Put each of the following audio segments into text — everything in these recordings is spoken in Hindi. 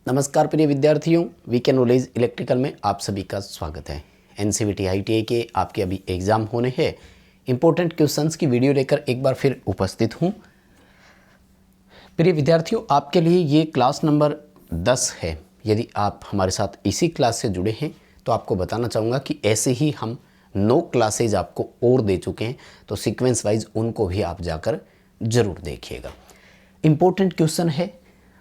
नमस्कार प्रिय विद्यार्थियों, वीके नॉलेज इलेक्ट्रिकल में आप सभी का स्वागत है। एनसीवीटी आईटीआई के आपके अभी एग्ज़ाम होने हैं। इंपॉर्टेंट क्वेश्चंस की वीडियो लेकर एक बार फिर उपस्थित हूँ। प्रिय विद्यार्थियों, आपके लिए ये क्लास नंबर 10 है। यदि आप हमारे साथ इसी क्लास से जुड़े हैं तो आपको बताना चाहूँगा कि ऐसे ही हम 9 क्लासेज आपको और दे चुके हैं, तो सीक्वेंस वाइज उनको भी आप जाकर ज़रूर देखिएगा। इम्पोर्टेंट क्वेश्चन है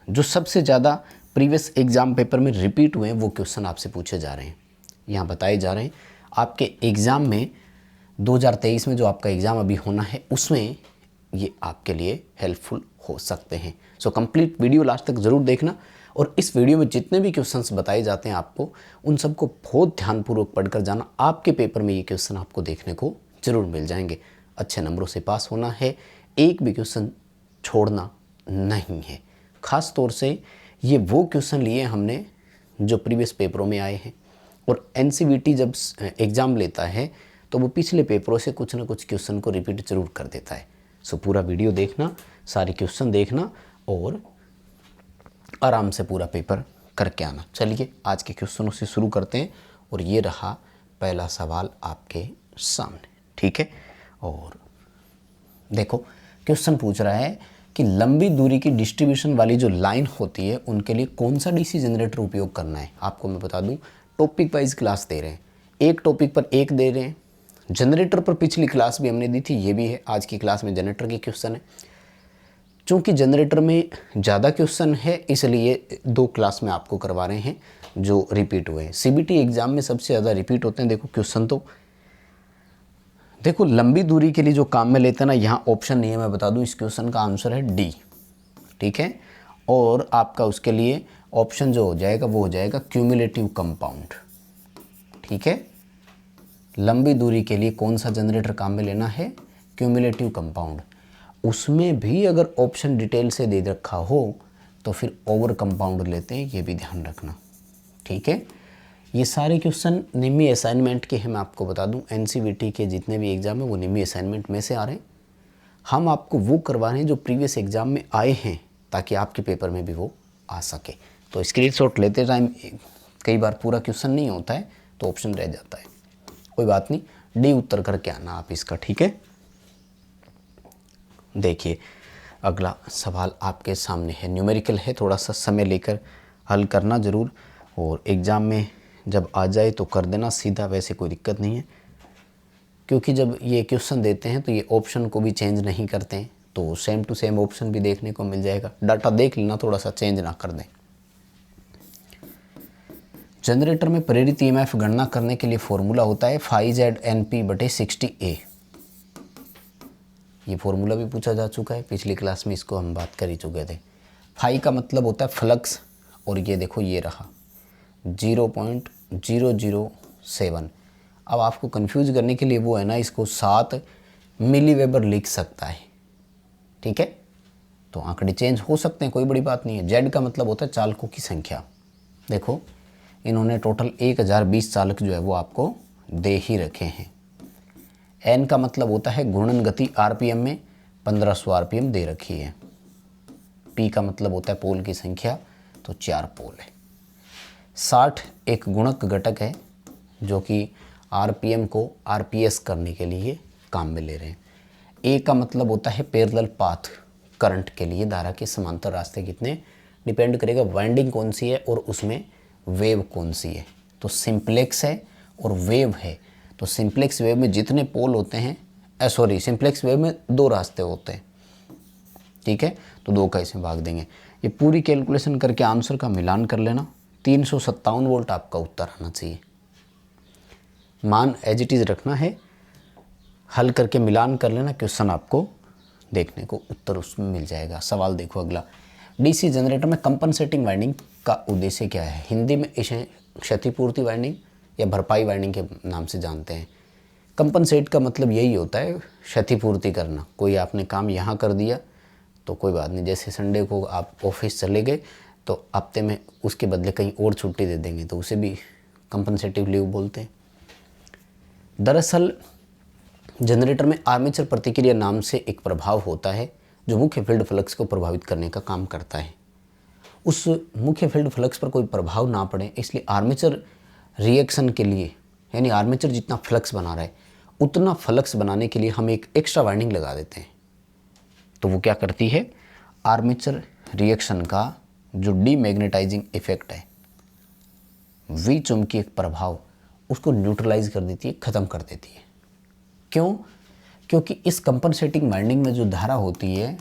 जो सबसे ज़्यादा प्रीवियस एग्ज़ाम पेपर में रिपीट हुए हैं, वो क्वेश्चन आपसे पूछे जा रहे हैं, यहाँ बताए जा रहे हैं। आपके एग्ज़ाम में 2023 में जो आपका एग्ज़ाम अभी होना है उसमें ये आपके लिए हेल्पफुल हो सकते हैं। सो कंप्लीट वीडियो लास्ट तक ज़रूर देखना, और इस वीडियो में जितने भी क्वेश्चंस बताए जाते हैं आपको उन सबको बहुत ध्यानपूर्वक पढ़कर जाना। आपके पेपर में ये क्वेश्चन आपको देखने को ज़रूर मिल जाएंगे। अच्छे नंबरों से पास होना है, एक भी क्वेश्चन छोड़ना नहीं है। ख़ास तौर से ये वो क्वेश्चन लिए हमने जो प्रीवियस पेपरों में आए हैं, और एनसीवीटी जब एग्ज़ाम लेता है तो वो पिछले पेपरों से कुछ ना कुछ क्वेश्चन को रिपीट ज़रूर कर देता है। सो पूरा वीडियो देखना, सारे क्वेश्चन देखना और आराम से पूरा पेपर करके आना। चलिए आज के क्वेश्चनों से शुरू करते हैं, और ये रहा पहला सवाल आपके सामने, ठीक है। और देखो क्वेश्चन पूछ रहा है कि लंबी दूरी की डिस्ट्रीब्यूशन वाली जो लाइन होती है उनके लिए कौन सा डीसी जनरेटर उपयोग करना है। आपको मैं बता दूं, टॉपिक वाइज क्लास दे रहे हैं, एक टॉपिक पर एक दे रहे हैं। जनरेटर पर पिछली क्लास भी हमने दी थी, ये भी है। आज की क्लास में जनरेटर की क्वेश्चन है। चूँकि जनरेटर में ज़्यादा क्वेश्चन है इसलिए 2 क्लास में आपको करवा रहे हैं जो रिपीट हुए हैं। सीबीटी एग्ज़ाम में सबसे ज़्यादा रिपीट होते हैं। देखो क्वेश्चन तो देखो, लंबी दूरी के लिए जो काम में लेते हैं ना, यहाँ ऑप्शन नहीं है, मैं बता दूं इस क्वेश्चन का आंसर है डी, ठीक है। और आपका उसके लिए ऑप्शन जो हो जाएगा वो हो जाएगा क्यूमुलेटिव कंपाउंड, ठीक है। लंबी दूरी के लिए कौन सा जनरेटर काम में लेना है, क्यूमुलेटिव कंपाउंड। उसमें भी अगर ऑप्शन डिटेल से दे रखा हो तो फिर ओवर कंपाउंड लेते हैं, ये भी ध्यान रखना, ठीक है। ये सारे क्वेश्चन निम्मी असाइनमेंट के हैं। मैं आपको बता दूं एनसीवीटी के जितने भी एग्ज़ाम हैं वो निम्मी असाइनमेंट में से आ रहे हैं। हम आपको वो करवा रहे हैं जो प्रीवियस एग्ज़ाम में आए हैं, ताकि आपके पेपर में भी वो आ सके। तो स्क्रीनशॉट लेते टाइम कई बार पूरा क्वेश्चन नहीं होता है तो ऑप्शन रह जाता है, कोई बात नहीं, डी उत्तर करके आना आप इसका, ठीक है। देखिए अगला सवाल आपके सामने है, न्यूमेरिकल है, थोड़ा सा समय लेकर हल करना ज़रूर, और एग्ज़ाम में जब आ जाए तो कर देना सीधा, वैसे कोई दिक्कत नहीं है। क्योंकि जब ये क्वेश्चन देते हैं तो ये ऑप्शन को भी चेंज नहीं करते हैं, तो सेम टू सेम ऑप्शन भी देखने को मिल जाएगा। डाटा देख लेना, थोड़ा सा चेंज ना कर दें। जनरेटर में प्रेरित ईएमएफ गणना करने के लिए फॉर्मूला होता है φZNP/60A। ये फॉर्मूला भी पूछा जा चुका है, पिछली क्लास में इसको हम बात कर ही चुके थे। फाई का मतलब होता है फ्लक्स, और ये देखो ये रहा 0.007। अब आपको कंफ्यूज करने के लिए वो है ना, इसको 7 मिलीवेबर लिख सकता है, ठीक है। तो आंकड़े चेंज हो सकते हैं, कोई बड़ी बात नहीं है। जेड का मतलब होता है चालकों की संख्या। देखो इन्होंने टोटल 1020 चालक जो है वो आपको दे ही रखे हैं। एन का मतलब होता है घूर्णन गति, आरपीएम में 1500 आरपीएम दे रखी है। पी का मतलब होता है पोल की संख्या, तो 4 पोल है। 60 एक गुणक घटक है जो कि आरपीएम को आरपीएस करने के लिए काम में ले रहे हैं। ए का मतलब होता है पैरेलल पाथ, करंट के लिए धारा के समांतर रास्ते कितने, डिपेंड करेगा वाइंडिंग कौन सी है और उसमें वेव कौन सी है। तो सिंप्लेक्स है और वेव है, तो सिंप्लेक्स वेव में जितने पोल होते हैं, सिंप्लेक्स वेव में 2 रास्ते होते हैं, ठीक है। तो 2 का इसमें भाग देंगे। ये पूरी कैलकुलेशन करके आंसर का मिलान कर लेना। 357 वोल्ट आपका उत्तर आना चाहिए। मान एज इट इज़ रखना है, हल करके मिलान कर लेना, क्वेश्चन आपको देखने को उत्तर उसमें मिल जाएगा। सवाल देखो अगला, डीसी जनरेटर में कंपनसेटिंग वाइंडिंग का उद्देश्य क्या है। हिंदी में इसे क्षतिपूर्ति वाइंडिंग या भरपाई वाइंडिंग के नाम से जानते हैं। कंपनसेट का मतलब यही होता है क्षतिपूर्ति करना। कोई आपने काम यहाँ कर दिया तो कोई बात नहीं, जैसे संडे को आप ऑफिस चले गए तो हफ्ते में उसके बदले कहीं और छुट्टी दे देंगे, तो उसे भी कंपनसेटिव लीव बोलते हैं। दरअसल जनरेटर में आर्मेचर प्रतिक्रिया नाम से एक प्रभाव होता है जो मुख्य फील्ड फ्लक्स को प्रभावित करने का काम करता है। उस मुख्य फील्ड फ्लक्स पर कोई प्रभाव ना पड़े, इसलिए आर्मेचर रिएक्शन के लिए, यानी आर्मेचर जितना फ्लक्स बना रहा है उतना फ्लक्स बनाने के लिए हम एक एक्स्ट्रा वाइंडिंग लगा देते हैं। तो वो क्या करती है, आर्मेचर रिएक्शन का जो डीमैग्नेटाइजिंग इफेक्ट है, विचुंबकीय प्रभाव, उसको न्यूट्रलाइज कर देती है, ख़त्म कर देती है। क्यों? क्योंकि इस कंपनसेटिंग वाइंडिंग में जो धारा होती है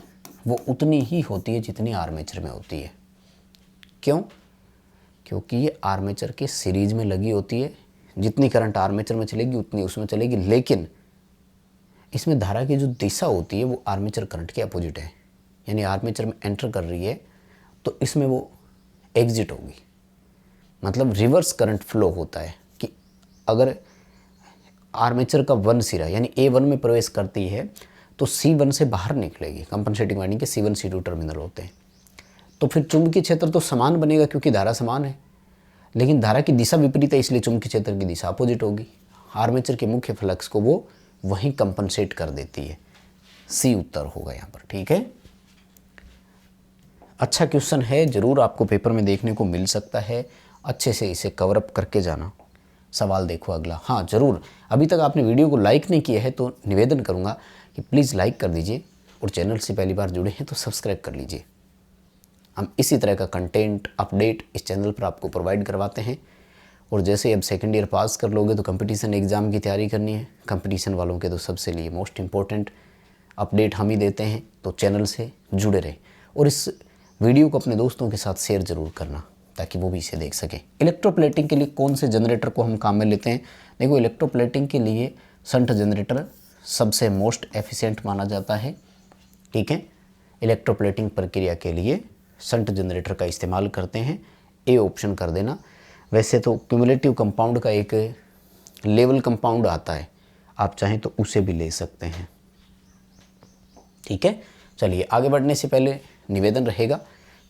वो उतनी ही होती है जितनी आर्मेचर में होती है। क्यों? क्योंकि ये आर्मेचर के सीरीज में लगी होती है, जितनी करंट आर्मेचर में चलेगी उतनी उसमें चलेगी, लेकिन इसमें धारा की जो दिशा होती है वो आर्मेचर करंट के अपोजिट है। यानी आर्मेचर में एंटर कर रही है तो इसमें वो एग्जिट होगी, मतलब रिवर्स करंट फ्लो होता है कि अगर आर्मेचर का वन सिरा यानी A1 में प्रवेश करती है तो C1 से बाहर निकलेगी। कंपनसेटिंग वाइंडिंग के C1 C2 टर्मिनल होते हैं, तो फिर चुंबकीय क्षेत्र तो समान बनेगा क्योंकि धारा समान है, लेकिन धारा की दिशा विपरीत है इसलिए चुंबकीय क्षेत्र की दिशा अपोजिट होगी। आर्मेचर के मुख्य फ्लक्स को वो वहीं कंपनसेट कर देती है। सी उत्तर होगा यहाँ पर, ठीक है। अच्छा क्वेश्चन है, ज़रूर आपको पेपर में देखने को मिल सकता है, अच्छे से इसे कवर अप करके जाना। सवाल देखो अगला। हाँ ज़रूर, अभी तक आपने वीडियो को लाइक नहीं किया है तो निवेदन करूँगा कि प्लीज़ लाइक कर दीजिए, और चैनल से पहली बार जुड़े हैं तो सब्सक्राइब कर लीजिए। हम इसी तरह का कंटेंट अपडेट इस चैनल पर आपको प्रोवाइड करवाते हैं। और जैसे अब सेकेंड ईयर पास कर लोगे तो कंपटीशन एग्ज़ाम की तैयारी करनी है, कंपटीशन वालों के तो सबसे लिए मोस्ट इम्पोर्टेंट अपडेट हम ही देते हैं, तो चैनल से जुड़े रहें और इस वीडियो को अपने दोस्तों के साथ शेयर ज़रूर करना ताकि वो भी इसे देख सकें। इलेक्ट्रोप्लेटिंग के लिए कौन से जनरेटर को हम काम में लेते हैं? देखो, इलेक्ट्रोप्लेटिंग के लिए शंट जनरेटर सबसे मोस्ट एफिशिएंट माना जाता है, ठीक है। इलेक्ट्रोप्लेटिंग प्रक्रिया के लिए शंट जनरेटर का इस्तेमाल करते हैं, ए ऑप्शन कर देना। वैसे तो क्यूमुलेटिव कंपाउंड का एक लेवल कंपाउंड आता है, आप चाहें तो उसे भी ले सकते हैं, ठीक है। चलिए आगे बढ़ने से पहले निवेदन रहेगा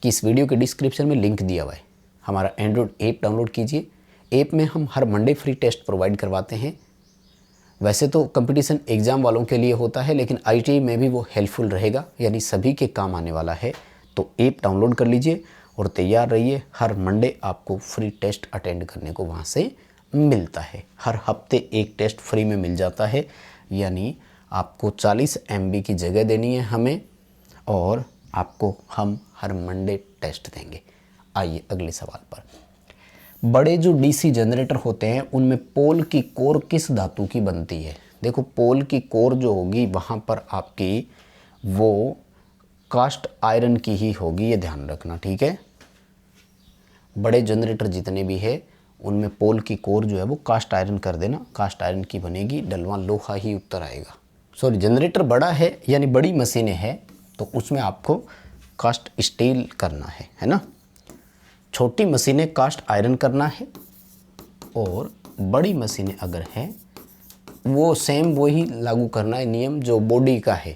कि इस वीडियो के डिस्क्रिप्शन में लिंक दिया हुआ है, हमारा एंड्रॉयड ऐप डाउनलोड कीजिए। ऐप में हम हर मंडे फ्री टेस्ट प्रोवाइड करवाते हैं। वैसे तो कंपटीशन एग्ज़ाम वालों के लिए होता है, लेकिन ITI में भी वो हेल्पफुल रहेगा, यानी सभी के काम आने वाला है। तो ऐप डाउनलोड कर लीजिए और तैयार रहिए, हर मंडे आपको फ्री टेस्ट अटेंड करने को वहाँ से मिलता है। हर हफ्ते एक टेस्ट फ्री में मिल जाता है, यानी आपको 40 MB की जगह देनी है हमें, और आपको हम हर मंडे टेस्ट देंगे। आइए अगले सवाल पर। बड़े जो DC जनरेटर होते हैं उनमें पोल की कोर किस धातु की बनती है? देखो, पोल की कोर जो होगी वहाँ पर आपकी वो कास्ट आयरन की ही होगी, ये ध्यान रखना, ठीक है। बड़े जनरेटर जितने भी है उनमें पोल की कोर जो है वो कास्ट आयरन कर देना, कास्ट आयरन की बनेगी, डलवा लोहा ही उत्तर आएगा। सॉरी, जनरेटर बड़ा है यानी बड़ी मशीनें हैं तो उसमें आपको कास्ट स्टील करना है ना। छोटी मशीनें कास्ट आयरन करना है, और बड़ी मशीनें अगर हैं वो सेम वही लागू करना है नियम जो बॉडी का है,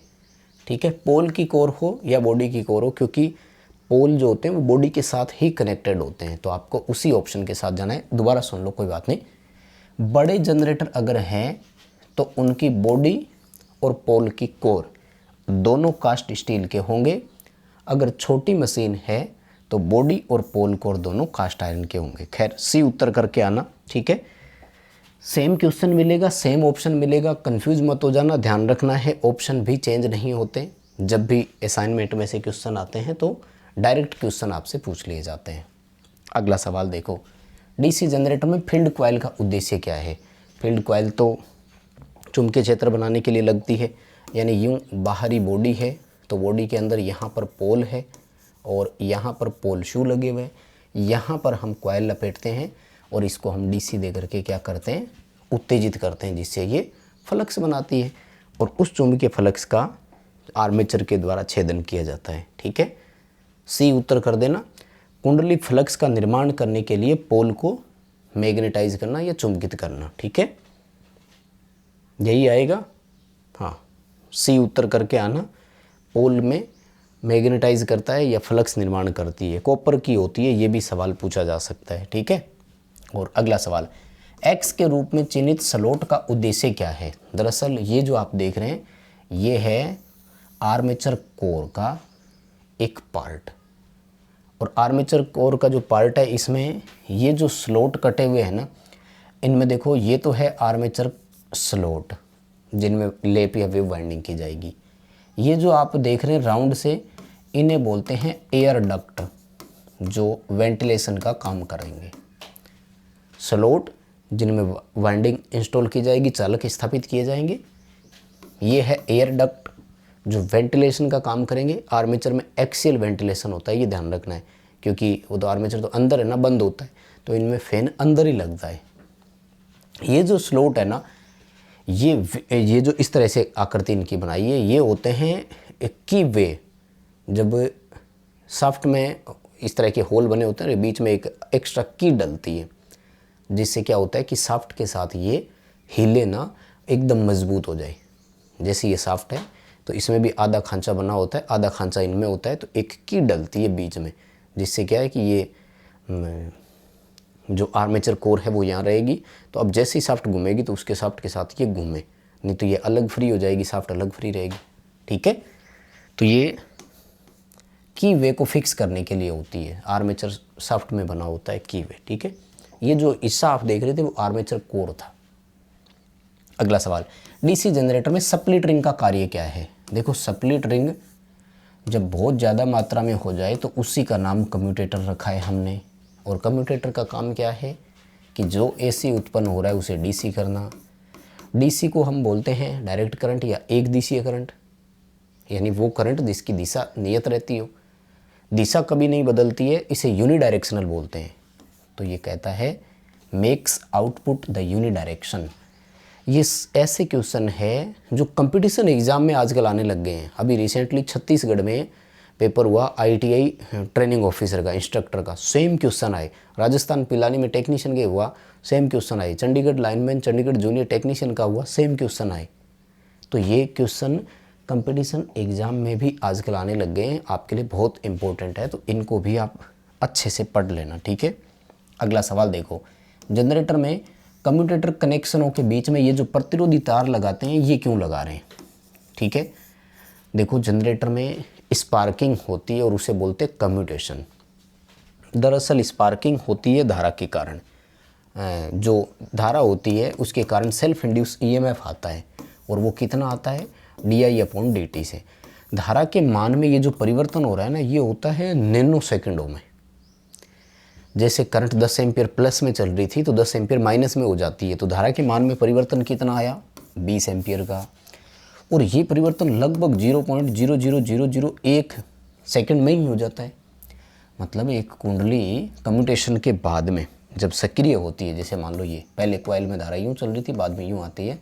ठीक है। पोल की कोर हो या बॉडी की कोर हो, क्योंकि पोल जो होते हैं वो बॉडी के साथ ही कनेक्टेड होते हैं, तो आपको उसी ऑप्शन के साथ जाना है। दोबारा सुन लो, कोई बात नहीं। बड़े जनरेटर अगर हैं तो उनकी बॉडी और पोल की कोर दोनों कास्ट स्टील के होंगे। अगर छोटी मशीन है तो बॉडी और पोल कोर दोनों कास्ट आयरन के होंगे। खैर, सी उत्तर करके आना, ठीक है। सेम क्वेश्चन मिलेगा, सेम ऑप्शन मिलेगा, कंफ्यूज मत हो जाना। ध्यान रखना है ऑप्शन भी चेंज नहीं होते। जब भी असाइनमेंट में से क्वेश्चन आते हैं तो डायरेक्ट क्वेश्चन आपसे पूछ लिए जाते हैं। अगला सवाल देखो, DC जनरेटर में फील्ड कॉइल का उद्देश्य क्या है? फील्ड कॉइल तो चुंबकीय क्षेत्र बनाने के लिए लगती है, यानी यूँ बाहरी बॉडी है तो बॉडी के अंदर यहाँ पर पोल है और यहाँ पर पोल शू लगे हुए हैं, यहाँ पर हम कॉइल लपेटते हैं और इसको हम DC दे करके क्या करते हैं, उत्तेजित करते हैं, जिससे ये फ्लक्स बनाती है और उस चुंबकीय फ्लक्स का आर्मेचर के द्वारा छेदन किया जाता है, ठीक है। सी उत्तर कर देना। कुंडली फ्लक्स का निर्माण करने के लिए पोल को मैग्नेटाइज करना या चुंबकित करना, ठीक है, यही आएगा। हाँ, सी उत्तर करके आना। पोल में मैग्नेटाइज करता है या फ्लक्स निर्माण करती है, कॉपर की होती है, ये भी सवाल पूछा जा सकता है, ठीक है। और अगला सवाल, X के रूप में चिन्हित स्लॉट का उद्देश्य क्या है? दरअसल ये जो आप देख रहे हैं ये है आर्मेचर कोर का एक पार्ट, और आर्मेचर कोर का जो पार्ट है इसमें ये जो स्लॉट कटे हुए हैं ना, इनमें देखो ये तो है आर्मेचर स्लॉट जिनमें लेप या वेव वाइंडिंग की जाएगी। ये जो आप देख रहे हैं राउंड से, इन्हें बोलते हैं एयर डक्ट जो वेंटिलेशन का काम करेंगे। स्लॉट जिनमें वाइंडिंग इंस्टॉल की जाएगी, चालक स्थापित किए जाएंगे। ये है एयर डक्ट जो वेंटिलेशन का काम करेंगे। आर्मेचर में एक्सियल वेंटिलेशन होता है, ये ध्यान रखना है, क्योंकि वो तो आर्मेचर तो अंदर है ना, बंद होता है, तो इनमें फैन अंदर ही लगता है। ये जो स्लॉट है ना, ये जो इस तरह से आकृति इनकी बनाई है, ये होते हैं की वे। जब शाफ्ट में इस तरह के होल बने होते हैं, बीच में एक एक्स्ट्रा की डलती है, जिससे क्या होता है कि शाफ्ट के साथ ये हिले ना, एकदम मजबूत हो जाए। जैसे ये शाफ्ट है तो इसमें भी आधा खांचा बना होता है, आधा खांचा इनमें होता है, तो एक की डलती है बीच में, जिससे क्या है कि ये जो आर्मेचर कोर है वो यहाँ रहेगी। तो अब जैसे ही शाफ्ट घूमेगी तो उसके शाफ्ट के साथ ये घूमे, नहीं तो ये अलग फ्री हो जाएगी, शाफ्ट अलग फ्री रहेगी। ठीक है, तो ये की वे को फिक्स करने के लिए होती है, आर्मेचर शाफ्ट में बना होता है की वे। ठीक है, ये जो हिस्सा आप देख रहे थे वो आर्मेचर कोर था। अगला सवाल, डीसी जनरेटर में स्प्लिट रिंग का कार्य क्या है? देखो, स्प्लिट रिंग जब बहुत ज़्यादा मात्रा में हो जाए तो उसी का नाम कम्यूटेटर रखा है हमने। और कम्यूटेटर का काम क्या है कि जो एसी उत्पन्न हो रहा है उसे डीसी करना। डीसी को हम बोलते हैं डायरेक्ट करंट या एक दिशीय करंट, यानी वो करंट जिसकी दिशा नियत रहती हो, दिशा कभी नहीं बदलती है, इसे यूनिडायरेक्शनल बोलते हैं। तो ये कहता है मेक्स आउटपुट द यूनिडायरेक्शन। ये ऐसे क्वेश्चन है जो कंपटीशन एग्ज़ाम में आजकल आने लग गए हैं। अभी रिसेंटली छत्तीसगढ़ में पेपर हुआ आईटीआई ट्रेनिंग ऑफिसर का, इंस्ट्रक्टर का, सेम क्वेश्चन आए। राजस्थान पिलानी में टेक्नीशियन के हुआ, सेम क्वेश्चन आए। Chandigarh lineman, Chandigarh junior technician का हुआ, सेम क्वेश्चन आए। तो ये क्वेश्चन कंपटीशन एग्ज़ाम में भी आजकल आने लग गए हैं, आपके लिए बहुत इंपॉर्टेंट है, तो इनको भी आप अच्छे से पढ़ लेना। ठीक है, अगला सवाल देखो, जनरेटर में कम्यूटेटर कनेक्शनों के बीच में ये जो प्रतिरोधी तार लगाते हैं, ये क्यों लगा रहे हैं? ठीक है, देखो, जनरेटर में स्पार्किंग होती है और उसे बोलते हैं कम्यूटेशन। दरअसल स्पार्किंग होती है धारा के कारण, जो धारा होती है उसके कारण सेल्फ इंड्यूस ईएमएफ आता है, और वो कितना आता है? di/dt से। धारा के मान में ये जो परिवर्तन हो रहा है ना, ये होता है नैनो सेकंडों में। जैसे करंट 10 एम्पियर प्लस में चल रही थी तो 10 एम्पियर माइनस में हो जाती है, तो धारा के मान में परिवर्तन कितना आया? 20 एम्पियर का। और ये परिवर्तन लगभग 0.00001 सेकंड में ही हो जाता है। मतलब एक कुंडली कम्यूटेशन के बाद में जब सक्रिय होती है, जैसे मान लो ये पहले कॉइल में धारा यूँ चल रही थी, बाद में यूँ आती है,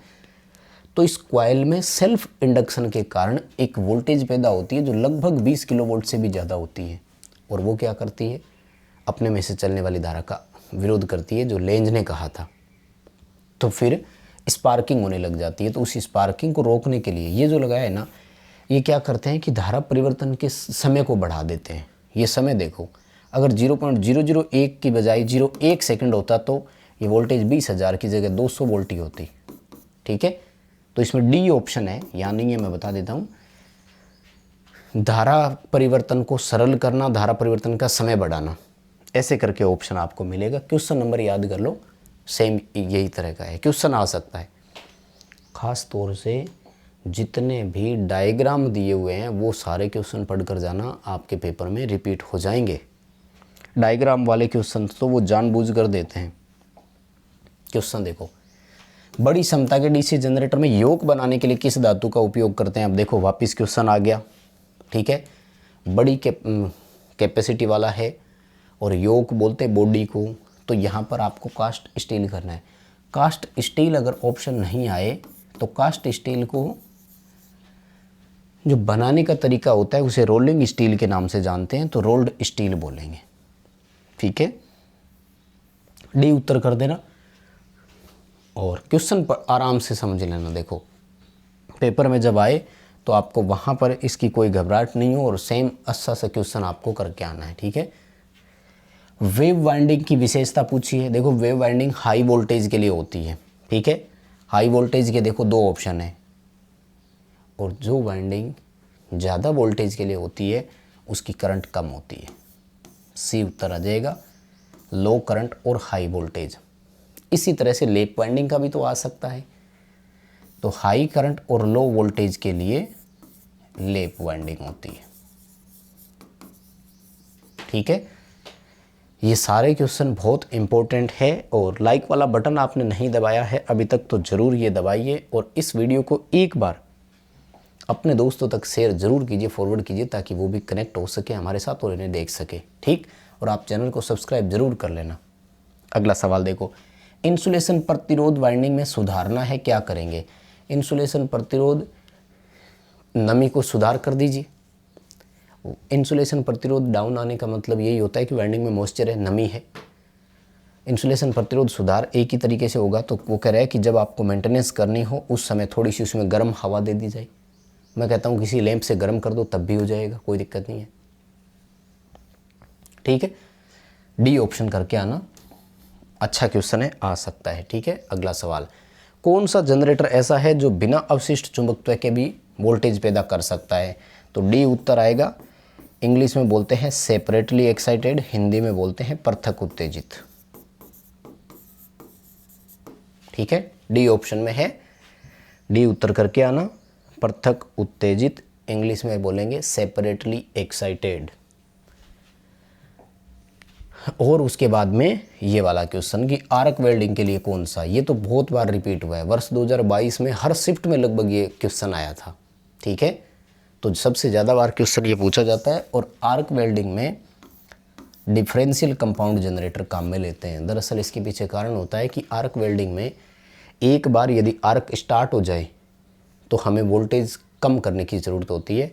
तो इस कॉइल में सेल्फ इंडक्शन के कारण एक वोल्टेज पैदा होती है जो लगभग 20 किलोवोल्ट से भी ज़्यादा होती है। और वो क्या करती है? अपने में से चलने वाली धारा का विरोध करती है, जो लेंज ने कहा था। तो फिर स्पार्किंग होने लग जाती है। तो उस स्पार्किंग को रोकने के लिए ये जो लगाया है ना, ये क्या करते हैं कि धारा परिवर्तन के समय को बढ़ा देते हैं। ये समय देखो, अगर 0.001 की बजाय 0.1 सेकंड होता तो ये वोल्टेज 20,000 की जगह 200 वोल्ट ही होती। ठीक है, तो इसमें डी ऑप्शन है, यहाँ नहीं है, मैं बता देता हूँ। धारा परिवर्तन को सरल करना, धारा परिवर्तन का समय बढ़ाना, ऐसे करके ऑप्शन आपको मिलेगा। क्वेश्चन नंबर याद कर लो, सेम यही तरह का है, क्वेश्चन आ सकता है। ख़ास तौर से जितने भी डायग्राम दिए हुए हैं वो सारे क्वेश्चन पढ़ कर जाना, आपके पेपर में रिपीट हो जाएंगे। डायग्राम वाले क्वेश्चन तो वो जानबूझ कर देते हैं। क्वेश्चन देखो, बड़ी क्षमता के डीसी जनरेटर में योक बनाने के लिए किस धातु का उपयोग करते हैं? अब देखो, वापस क्वेश्चन आ गया। ठीक है, बड़ी कैपेसिटी वाला है और योक बोलते हैं बॉडी को, तो यहाँ पर आपको कास्ट स्टील करना है। कास्ट स्टील अगर ऑप्शन नहीं आए तो कास्ट स्टील को जो बनाने का तरीका होता है उसे रोलिंग स्टील के नाम से जानते हैं, तो रोल्ड स्टील बोलेंगे। ठीक है, डी उत्तर कर देना और क्वेश्चन पर आराम से समझ लेना। देखो, पेपर में जब आए तो आपको वहाँ पर इसकी कोई घबराहट नहीं हो और सेम अच्छा सा क्वेश्चन आपको करके आना है। ठीक है, वेव वाइंडिंग की विशेषता पूछी है। देखो, वेव वाइंडिंग हाई वोल्टेज के लिए होती है। ठीक है, हाई वोल्टेज के देखो 2 ऑप्शन है, और जो वाइंडिंग ज़्यादा वोल्टेज के लिए होती है उसकी करंट कम होती है। सी उत्तर आ जाएगा। लो करंट और हाई वोल्टेज। इसी तरह से लैप वाइंडिंग का भी तो आ सकता है, तो हाई करंट और लो वोल्टेज के लिए लैप वाइंडिंग होती है। ठीक है, ये सारे क्वेश्चन बहुत इंपॉर्टेंट है और लाइक वाला बटन आपने नहीं दबाया है अभी तक तो ज़रूर ये दबाइए और इस वीडियो को एक बार अपने दोस्तों तक शेयर ज़रूर कीजिए, फॉरवर्ड कीजिए, ताकि वो भी कनेक्ट हो सके हमारे साथ और इन्हें देख सके। ठीक, और आप चैनल को सब्सक्राइब ज़रूर कर लेना। अगला सवाल देखो, इंसुलेशन प्रतिरोध वाइंडिंग में सुधारना है, क्या करेंगे? इंसुलेशन प्रतिरोध नमी को सुधार कर दीजिए। इंसुलेशन प्रतिरोध डाउन आने का मतलब यही होता है कि वाइंडिंग में मॉइस्चर है, नमी है। इंसुलेशन प्रतिरोध सुधार एक ही तरीके से होगा, तो वो कह रहा है कि जब आपको मेंटेनेंस करनी हो उस समय थोड़ी सी उसमें गर्म हवा दे दी जाए। मैं कहता हूँ किसी लैंप से गर्म कर दो तब भी हो जाएगा, कोई दिक्कत नहीं है। ठीक है, डी ऑप्शन करके आना, अच्छा क्वेश्चन है, आ सकता है। ठीक है, अगला सवाल, कौन सा जनरेटर ऐसा है जो बिना अवशिष्ट चुंबकत्व के भी वोल्टेज पैदा कर सकता है? तो डी उत्तर आएगा। इंग्लिश में बोलते हैं सेपरेटली एक्साइटेड, हिंदी में बोलते हैं पृथक उत्तेजित। ठीक है, डी ऑप्शन में है, डी उत्तर करके आना, पृथक उत्तेजित, इंग्लिश में बोलेंगे सेपरेटली एक्साइटेड। और उसके बाद में ये वाला क्वेश्चन कि आर्क वेल्डिंग के लिए कौन सा, ये तो बहुत बार रिपीट हुआ है, वर्ष 2022 में हर शिफ्ट में लगभग ये क्वेश्चन आया था। ठीक है, तो सबसे ज़्यादा बार क्वेश्चन ये पूछा जाता है और आर्क वेल्डिंग में डिफरेंशियल कंपाउंड जनरेटर काम में लेते हैं। दरअसल इसके पीछे कारण होता है कि आर्क वेल्डिंग में एक बार यदि आर्क स्टार्ट हो जाए तो हमें वोल्टेज कम करने की ज़रूरत होती है,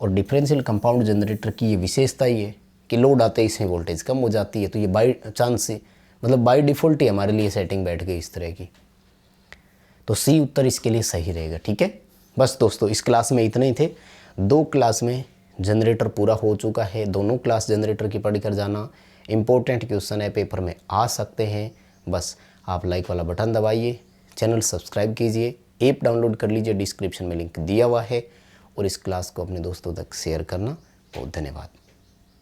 और डिफरेंशियल कंपाउंड जनरेटर की ये विशेषता ही है कि लोड आते ही इसमें वोल्टेज कम हो जाती है। तो ये बाई चांस से, मतलब बाई डिफ़ॉल्ट ही हमारे लिए सेटिंग बैठ गई इस तरह की, तो सी उत्तर इसके लिए सही रहेगा। ठीक है, बस दोस्तों इस क्लास में इतने ही थे। 2 क्लास में जनरेटर पूरा हो चुका है, दोनों क्लास जनरेटर की पढ़ कर जाना। इम्पोर्टेंट क्वेश्चन है, पेपर में आ सकते हैं। बस आप लाइक वाला बटन दबाइए, चैनल सब्सक्राइब कीजिए, ऐप डाउनलोड कर लीजिए, डिस्क्रिप्शन में लिंक दिया हुआ है, और इस क्लास को अपने दोस्तों तक शेयर करना। बहुत धन्यवाद।